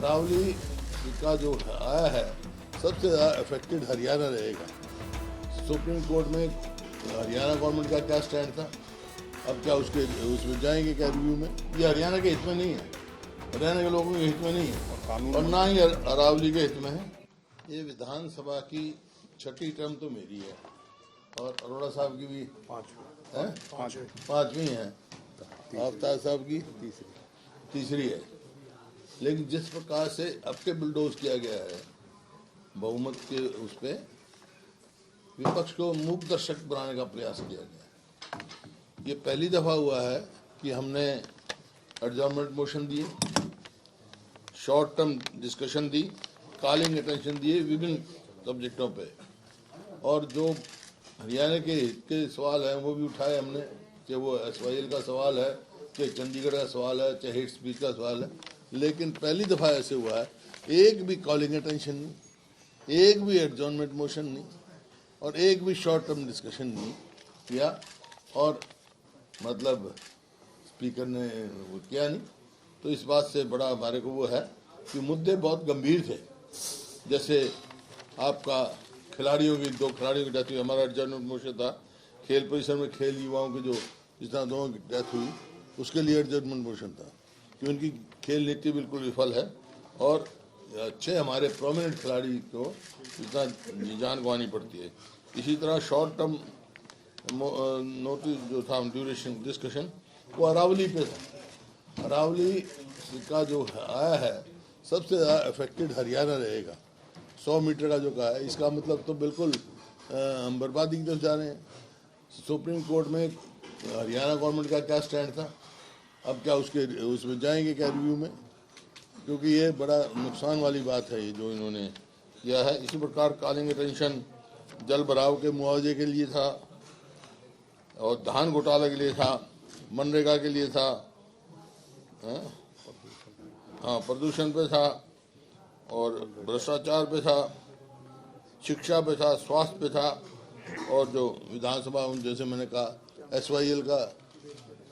अरावली का जो आया है सबसे ज़्यादा अफेक्टेड हरियाणा रहेगा। सुप्रीम कोर्ट में हरियाणा गवर्नमेंट का क्या स्टैंड था, अब क्या उसमें जाएंगे क्या रिव्यू में? ये हरियाणा के हित में नहीं है, हरियाणा के लोगों के हित में नहीं है और ना ही अरावली के हित में है। ये विधानसभा की छठी टर्म तो मेरी है और अरोड़ा साहब की भी पांचवी है, आफ्ताब साहब की तीसरी है। लेकिन जिस प्रकार से अब के बुलडोज किया गया है बहुमत के उस पर, विपक्ष को मूक दर्शक बनाने का प्रयास किया गया। ये पहली दफा हुआ है कि हमने एडजॉर्नमेंट मोशन दिए, शॉर्ट टर्म डिस्कशन दी, कॉलिंग अटेंशन दिए विभिन्न सब्जेक्टों पे, और जो हरियाणा के सवाल हैं वो भी उठाए हमने, चाहे वो SYL का सवाल है, चाहे चंडीगढ़ का सवाल है, चाहे हेट स्पीच का सवाल है। लेकिन पहली दफा ऐसे हुआ है एक भी कॉलिंग अटेंशन नहीं, एक भी एडजॉर्नमेंट मोशन नहीं और एक भी शॉर्ट टर्म डिस्कशन नहीं किया, और मतलब स्पीकर ने वो किया नहीं। तो इस बात से बड़ा हमारे को वो है कि मुद्दे बहुत गंभीर थे। जैसे आपका खिलाड़ियों की, 2 खिलाड़ियों की डेथ हुई, हमारा एडजॉर्नमेंट मोशन था खेल परिसर में खेल युवाओं की जो जिस तरह 2 की डेथ हुई उसके लिए एडजॉर्नमेंट मोशन था कि उनकी खेल नीति बिल्कुल विफल है और अच्छे हमारे प्रोमिनेंट खिलाड़ी को इतना जान गंवानी पड़ती है। इसी तरह शॉर्ट टर्म नोटिस जो था ड्यूरेशन डिस्कशन वो अरावली पे था। अरावली का जो आया है सबसे ज़्यादा अफेक्टेड हरियाणा रहेगा। 100 मीटर का जो कहा है, इसका मतलब तो बिल्कुल हम बर्बादी की तरफ जा रहे हैं। सुप्रीम कोर्ट में हरियाणा गवर्नमेंट का क्या स्टैंड था, अब क्या उसमें जाएंगे क्या रिव्यू में? क्योंकि ये बड़ा नुकसान वाली बात है ये जो इन्होंने किया है। इसी प्रकार कॉलिंग अटेंशन जल भराव के मुआवजे के लिए था और धान घोटाला के लिए था, मनरेगा के लिए था, हाँ प्रदूषण पे था और भ्रष्टाचार पे था, शिक्षा पे था, स्वास्थ्य पे था, और जो विधानसभा जैसे मैंने कहा SYL का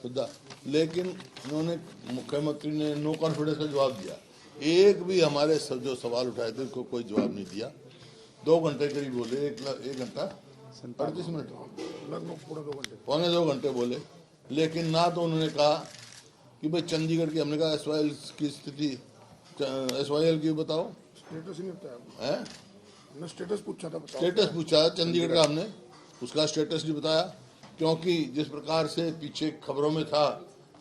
मुद्दा। लेकिन उन्होंने मुख्यमंत्री ने नो कॉन्फिडेंस का जवाब दिया, एक भी हमारे जो सवाल उठाए थे उसको कोई जवाब नहीं दिया। 2 घंटे करीब बोले, 1 घंटा 38 मिनट, लगभग पौने 2 घंटे बोले। लेकिन ना तो उन्होंने कहा कि भाई चंडीगढ़ की, हमने कहा SYL की स्थिति, SYL की बताओ, स्टेटस ही नहीं बताया है, स्टेटस पूछा था, स्टेटस पूछा चंडीगढ़ का, हमने उसका स्टेटस नहीं बताया क्योंकि जिस प्रकार से पीछे खबरों में था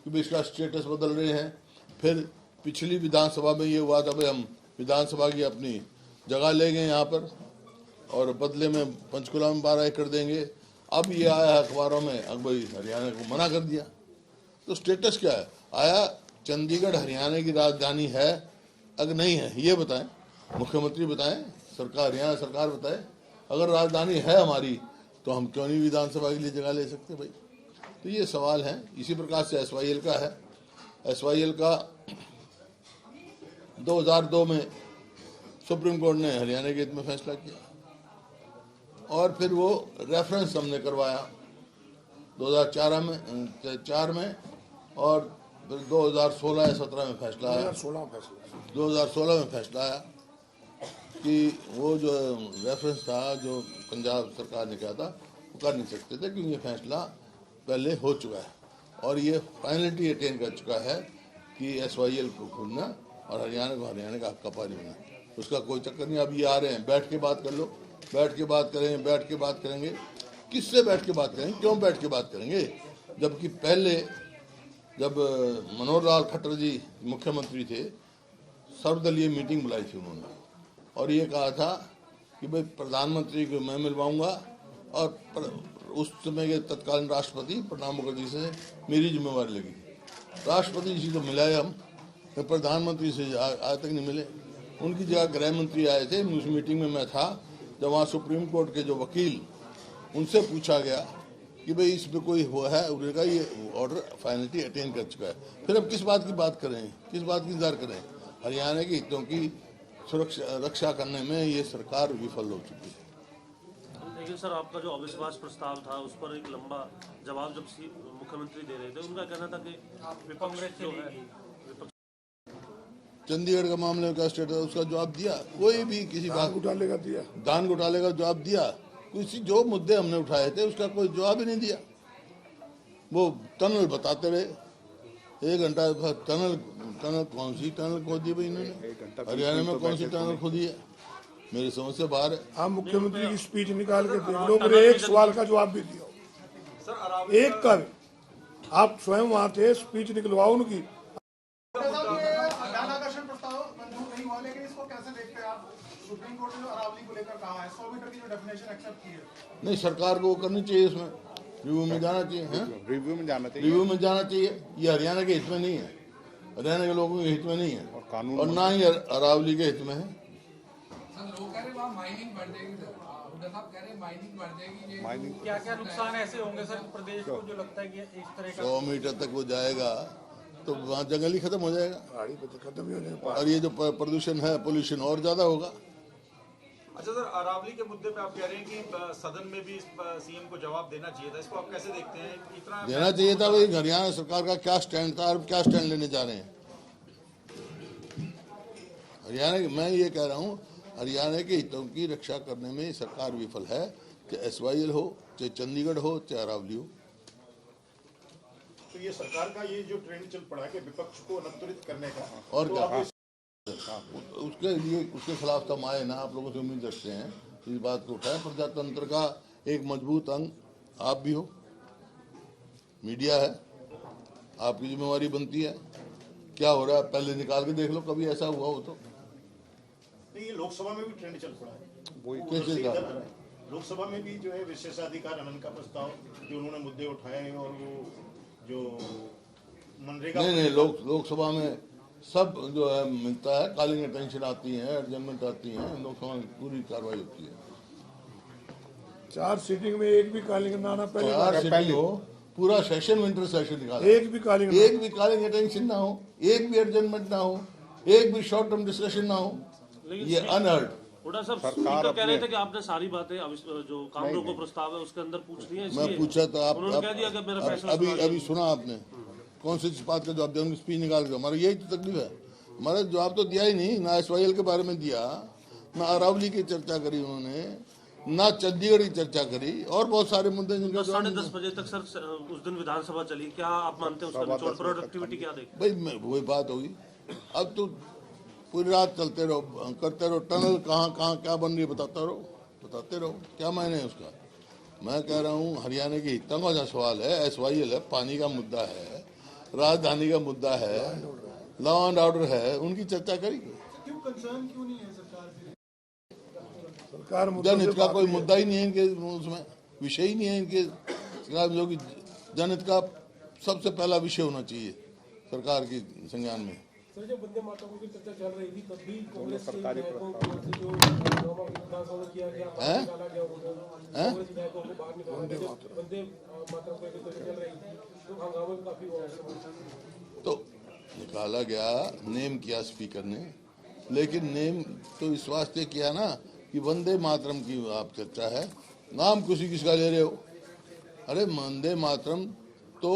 कि भाई इसका स्टेटस बदल रहे हैं। फिर पिछली विधानसभा में ये हुआ था भाई हम विधानसभा की अपनी जगह लेंगे यहाँ पर और बदले में पंचकुला में 12 एकड़ देंगे। अब ये आया अखबारों में, अब भाई हरियाणा को मना कर दिया। तो स्टेटस क्या है? आया चंडीगढ़ हरियाणा की राजधानी है अगर नहीं है ये बताएं, मुख्यमंत्री बताएं, सरकार हरियाणा सरकार बताए। अगर राजधानी है हमारी तो हम क्यों नहीं विधानसभा के लिए जगह ले सकते भाई? तो ये सवाल है। इसी प्रकार से SYL का है। SYL का 2002 में सुप्रीम कोर्ट ने हरियाणा के हित में फैसला किया और फिर वो रेफरेंस हमने करवाया 2004 में और फिर 2016 या 17 में फैसला आया, 2016 में फैसला आया कि वो जो रेफरेंस था जो पंजाब सरकार ने किया था वो कर नहीं सकते थे क्योंकि ये फैसला पहले हो चुका है और ये फाइनलिटी अटेन कर चुका है कि SYL को खोलना और हरियाणा को हरियाणा का हक का पानी होना, उसका कोई चक्कर नहीं। अब ये आ रहे हैं, बैठ के बात कर लो, बैठ के बात करेंगे, बैठ के बात करेंगे। किससे बैठ के बात करेंगे, क्यों बैठ के बात करेंगे? जबकि पहले जब मनोहर लाल खट्टर जी मुख्यमंत्री थे, सर्वदलीय मीटिंग बुलाई थी उन्होंने और ये कहा था कि भाई प्रधानमंत्री को मैं मिलवाऊंगा और उस समय के तत्कालीन राष्ट्रपति प्रणब मुखर्जी से मेरी जिम्मेवारी लगी। राष्ट्रपति जी तो मिलाए हम, प्रधानमंत्री से आज तक नहीं मिले। उनकी जगह गृह मंत्री आए थे, उस मीटिंग में मैं था जब वहाँ सुप्रीम कोर्ट के जो वकील, उनसे पूछा गया कि भाई इसमें कोई हुआ है, उन्होंने कहा ये ऑर्डर फाइनलिटी अटेन कर चुका है। फिर अब किस बात की बात करें, किस बात की इंतजार करें? हरियाणा के हितों की सुरक्षा रक्षा करने में ये सरकार विफल हो चुकी है। लेकिन सर आपका जो अविश्वास प्रस्ताव था उस पर एक लंबा जवाब जब मुख्यमंत्री दे रहे थे, उनका कहना था कि विपक्ष जो है चंडीगढ़ का मामले में क्या स्टेट है, उसका जवाब दिया? कोई भी किसी बात घोटाले का दिया, दान घोटाले का जवाब दिया? किसी जो मुद्दे हमने उठाए थे उसका कोई जवाब ही नहीं दिया। वो टनल बताते रहे 1 घंटा। टनल कौन सी टनल खोदी भाई इन्होंने? हरियाणा में कौन सी टनल खोदी है? मेरी समझ से बाहर है। आप मुख्यमंत्री की स्पीच निकाल के देख लो, मेरे एक सवाल का जवाब भी दिया एक का भी। आप स्वयं वहां थे, स्पीच निकलवाओ उनकी। ध्यानाकर्षण प्रस्ताव मंजूर नहीं हुआ, लेकिन इसको कैसे देखते हैं आप? सुप्रीम कोर्ट ने जो अरावली को लेकर कहा है, 100 मीटर की जो डेफिनेशन एक्सेप्ट की है, नहीं, सरकार को वो करनी चाहिए, इसमें रिव्यू में जाना चाहिए। रिव्यू में जाना चाहिए। रिव्यू में जाना चाहिए। ये हरियाणा के हित में नहीं है, हरियाणा के लोगों के हित में नहीं है, और ना ही अरावली के हित में है। लोग कह रहे वहाँ माइनिंग बढ़ जाएगी सर, हुड्डा साहब कह रहे माइनिंग बढ़ जाएगी। माइनिंग क्या क्या नुकसान ऐसे होंगे सर प्रदेश को, जो लगता है कि इस तरह का 100 मीटर तक वो जाएगा तो वहाँ जंगल ही खत्म हो जाएगा, गाड़ी पे तो खत्म ही हो जाएगा। और ये जो प्रदूषण है, पोल्यूशन और ज्यादा होगा। अच्छा सर, अरावली के मुद्दे पे आप कह रहे हैं कि सदन में भी सीएम को जवाब देना चाहिए था, इसको आप कैसे देखते हैं? इतना देना चाहिए था भाई। हरियाणा सरकार का क्या स्टैंड था और क्या स्टैंड लेने जा रहे हैं हरियाणा के? मैं ये कह रहा हूँ, हरियाणा के हितों की रक्षा करने में सरकार विफल है, चाहे SYL हो, चाहे चंडीगढ़ हो, चाहे अरावली हो। तो ये सरकार का ये जो ट्रेंड चल पड़ा है कि विपक्ष को अनुत्तरित करने का, और तो क्या? आप उसके लिए, उसके खिलाफ तो हम आए ना, आप लोगों से उम्मीद रखते हैं इस बात को उठाए। प्रजातंत्र का एक मजबूत अंग आप भी हो, मीडिया है, आपकी जिम्मेवारी बनती है। क्या हो रहा है पहले निकाल के देख लो, कभी ऐसा हुआ हो तो। ये लोकसभा में भी ट्रेंड चल पड़ा है, कैसे का? लोकसभा में भी जो है विशेषाधिकार हनन का प्रस्ताव जो उन्होंने मुद्दे उठाए हैं, और वो जो मनरेगा नहीं, लोकसभा में सब जो है मिलता है, कॉलिंग अटेंशन आती है, एडजमेंट आती है, लोकसभा में पूरी कार्रवाई होती है। 4 सीटिंग में एक भी कालिंग ना आना, पहले चार सीटिंग हो, पूरा सेशन विंटर सेशन निकाला, एक भी कालिंग ना। एक भी कॉलिंग अटेंशन ना हो, एक भी एडजमेंट ना हो, एक भी शॉर्ट टर्म डिस्कशन ना हो, ये अनहर्ड। हुड्डा साहब स्पीकर कह रहे थे कि आपने सारी बातें जो काम रोको प्रस्ताव है उसके अंदर पूछ ली है, मैं पूछा था, उन्होंने कह दिया कि मेरा फैसला अभी सुना आपने? कौन सी बात का जवाब दिया? उनकी स्पीच निकाल के। हमारा यही तो तकलीफ है, हमारा जवाब तो दिया ही नहीं। ना SYL के बारे में दिया, ना अरावली की चर्चा करी उन्होंने, ना चंडीगढ़ की चर्चा करी, और बहुत सारे मुद्दे जिनका 10-10:30 बजे तक सर उस दिन विधानसभा चली। क्या आप मानते हैं उसका निचोड़, प्रोडक्टिविटी क्या देख? भाई वही बात होगी। अब तो पूरी रात चलते रहो, करते रहो, टनल कहाँ क्या बन रही है बताते रहो, क्या मायने है उसका? मैं कह रहा हूँ हरियाणा के हितों का जो सवाल है, SYL है, पानी का मुद्दा है, राजधानी का मुद्दा है, लॉ एंड ऑर्डर है, उनकी चर्चा करेगी। क्यों कंसर्न क्यों नहीं है सरकार? जनहित का कोई मुद्दा ही नहीं है इनके, उसमें विषय ही नहीं है इनके खिलाफ, जो कि जनहित का सबसे पहला विषय होना चाहिए सरकार की संज्ञान में। सर जब वंदे मातरम की चर्चा चल रही थी तब भी कांग्रेस के विधायकों को जो विधानसभा में किया गया, निकाला गया, कांग्रेस विधायकों को बाहर निकाला गया। वंदे मातरम की चर्चा चल रही थी तो हंगामा काफी हुआ, तो निकाला गया, नेम किया स्पीकर ने, लेकिन नेम तो इस वास्ते किया ना कि वंदे मातरम की आप चर्चा है, नाम किसका ले रहे हो? अरे वंदे मातरम तो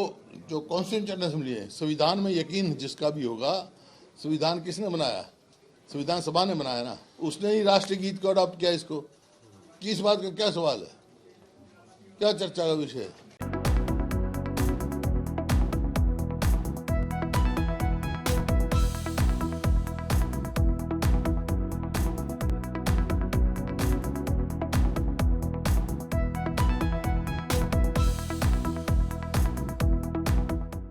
जो कॉन्स्टिट्यूशन असेंबली है, संविधान में यकीन जिसका भी होगा, संविधान किसने बनाया? संविधान सभा ने बनाया ना, उसने ही राष्ट्रीय गीत को अडॉप्ट किया। इसको किस बात का क्या सवाल है, क्या चर्चा का विषय है?